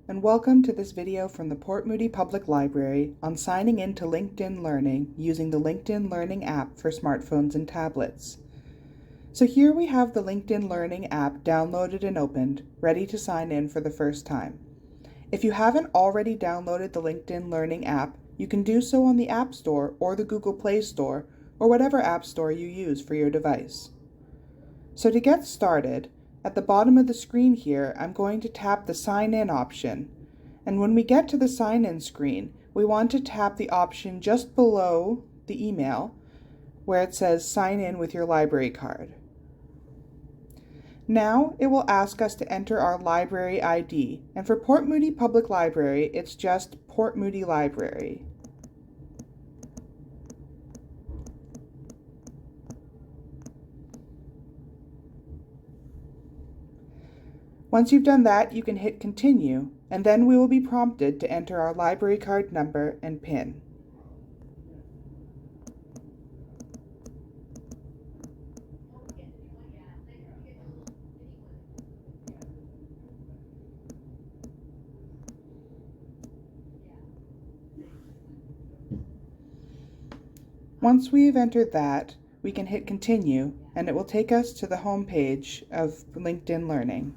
and welcome to this video from the Port Moody Public Library on signing in to LinkedIn Learning using the LinkedIn Learning app for smartphones and tablets. So here we have the LinkedIn Learning app downloaded and opened, ready to sign in for the first time. If you haven't already downloaded the LinkedIn Learning app, you can do so on the App Store or the Google Play Store or whatever app store you use for your device. So to get started, at the bottom of the screen here, I'm going to tap the Sign In option. And when we get to the Sign In screen, we want to tap the option just below the email where it says Sign In with your library card. Now it will ask us to enter our library ID, and for Port Moody Public Library, it's just Port Moody Library. Once you've done that, you can hit Continue, and then we will be prompted to enter our library card number and PIN. Once we've entered that, we can hit Continue, and it will take us to the home page of LinkedIn Learning.